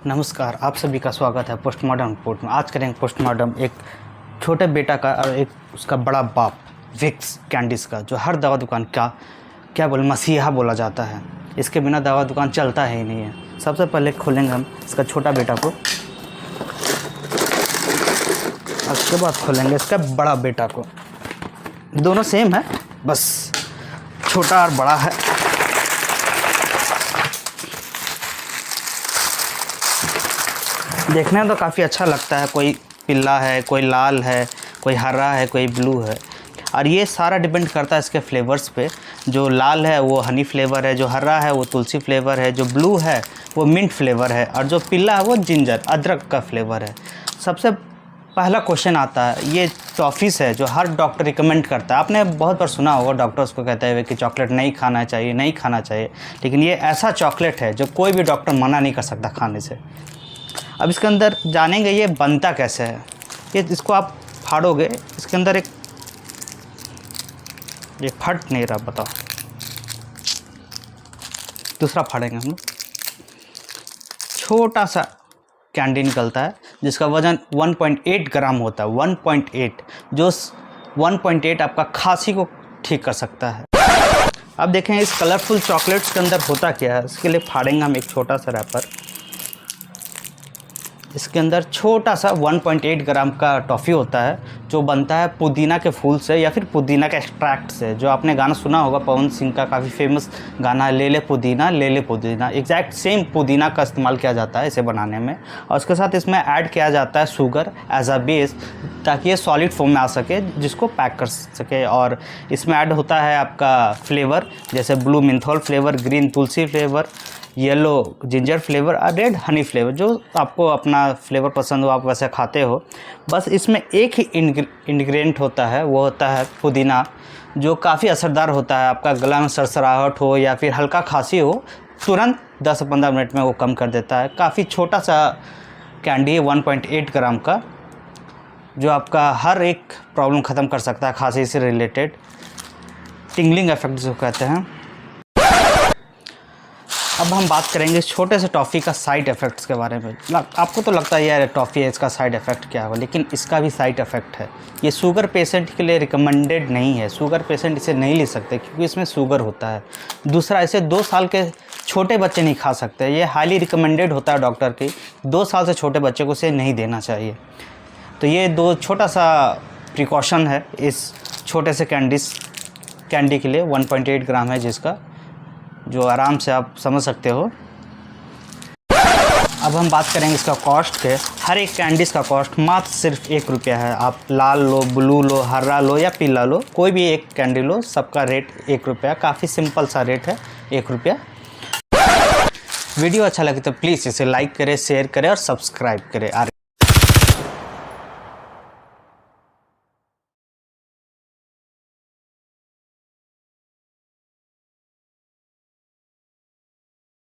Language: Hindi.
नमस्कार, आप सभी का स्वागत है पोस्टमार्टम रिपोर्ट में। आज करेंगे पोस्टमार्टम एक छोटे बेटा का और एक उसका बड़ा बाप विक्स कैंडीज का, जो हर दवा दुकान का क्या बोले मसीहा बोला जाता है। इसके बिना दवा दुकान चलता ही नहीं है। सबसे पहले खोलेंगे हम इसका छोटा बेटा को, उसके बाद खोलेंगे इसका बड़ा बेटा को। दोनों सेम है, बस छोटा और बड़ा है। देखने में तो काफ़ी अच्छा लगता है, कोई पीला है, कोई लाल है, कोई हरा है, कोई ब्लू है। और ये सारा डिपेंड करता है इसके फ्लेवर्स पे। जो लाल है वो हनी फ्लेवर है, जो हरा है वो तुलसी फ्लेवर है, जो ब्लू है वो मिंट फ्लेवर है, और जो पीला है वो जिंजर अदरक का फ्लेवर है। सबसे पहला क्वेश्चन आता है, ये टॉफ़ीज़ है जो हर डॉक्टर रिकमेंड करता है। आपने बहुत बार सुना होगा डॉक्टर्स को कहते हुए कि चॉकलेट नहीं खाना चाहिए, नहीं खाना चाहिए, लेकिन ये ऐसा चॉकलेट है जो कोई भी डॉक्टर मना नहीं कर सकता खाने से। अब इसके अंदर जानेंगे ये बनता कैसे है। ये इसको आप फाड़ोगे, इसके अंदर एक ये फट नहीं रहा, बताओ। दूसरा फाड़ेंगे हम लोग। छोटा सा कैंडी निकलता है जिसका वज़न 1.8 ग्राम होता है। 1.8, जो 1.8 आपका खांसी को ठीक कर सकता है। अब देखें इस कलरफुल चॉकलेट्स के अंदर होता क्या है। इसके लिए फाड़ेंगे हम एक छोटा सा रैपर। इसके अंदर छोटा सा 1.8 ग्राम का टॉफ़ी होता है, जो बनता है पुदीना के फूल से या फिर पुदीना के एक्सट्रैक्ट से। जो आपने गाना सुना होगा, पवन सिंह का काफ़ी फेमस गाना है, ले ले पुदीना ले ले पुदीना। एग्जैक्ट सेम पुदीना का इस्तेमाल किया जाता है इसे बनाने में। और उसके साथ इसमें ऐड किया जाता है शुगर एज अ बेस, ताकि ये सॉलिड फॉर्म में आ सके, जिसको पैक कर सके। और इसमें ऐड होता है आपका फ्लेवर, जैसे ब्लू मिंथोल फ्लेवर, ग्रीन तुलसी फ्लेवर, येलो जिंजर फ्लेवर और रेड हनी फ्लेवर। जो आपको अपना फ्लेवर पसंद हो आप वैसे खाते हो। बस इसमें एक ही इंग्रेडिएंट होता है, वो होता है पुदीना, जो काफ़ी असरदार होता है। आपका गला में सरसराहट हो या फिर हल्का खांसी हो, तुरंत 10 से 15 मिनट में वो कम कर देता है। काफ़ी छोटा सा कैंडी है 1.8 ग्राम का, जो आपका हर एक प्रॉब्लम ख़त्म कर सकता है खांसी से रिलेटेड। टिंगलिंग इफेक्ट जो कहते हैं। अब हम बात करेंगे छोटे से टॉफ़ी का साइड इफ़ेक्ट्स के बारे में। आपको तो लगता है यार टॉफ़ी है, इसका साइड इफ़ेक्ट क्या होगा, लेकिन इसका भी साइड इफ़ेक्ट है। ये शुगर पेशेंट के लिए रिकमेंडेड नहीं है। शुगर पेशेंट इसे नहीं ले सकते क्योंकि इसमें शुगर होता है। दूसरा, इसे 2 साल के छोटे बच्चे नहीं खा सकते। ये हाईली रिकमेंडेड होता है डॉक्टर की, 2 साल से छोटे बच्चे को इसे नहीं देना चाहिए। तो ये 2 छोटा सा प्रिकॉशन है इस छोटे से कैंडी के लिए। 1.8 ग्राम है जिसका, जो आराम से आप समझ सकते हो। अब हम बात करेंगे इसका कॉस्ट के। हर एक कैंडीज़ का कॉस्ट मात्र सिर्फ 1 रुपया है। आप लाल लो, ब्लू लो, हरा लो या पीला लो, कोई भी एक कैंडी लो, सबका रेट 1 रुपया। काफ़ी सिंपल सा रेट है, 1 रुपया। वीडियो अच्छा लगे तो प्लीज़ इसे लाइक करें, शेयर करें और सब्सक्राइब करें।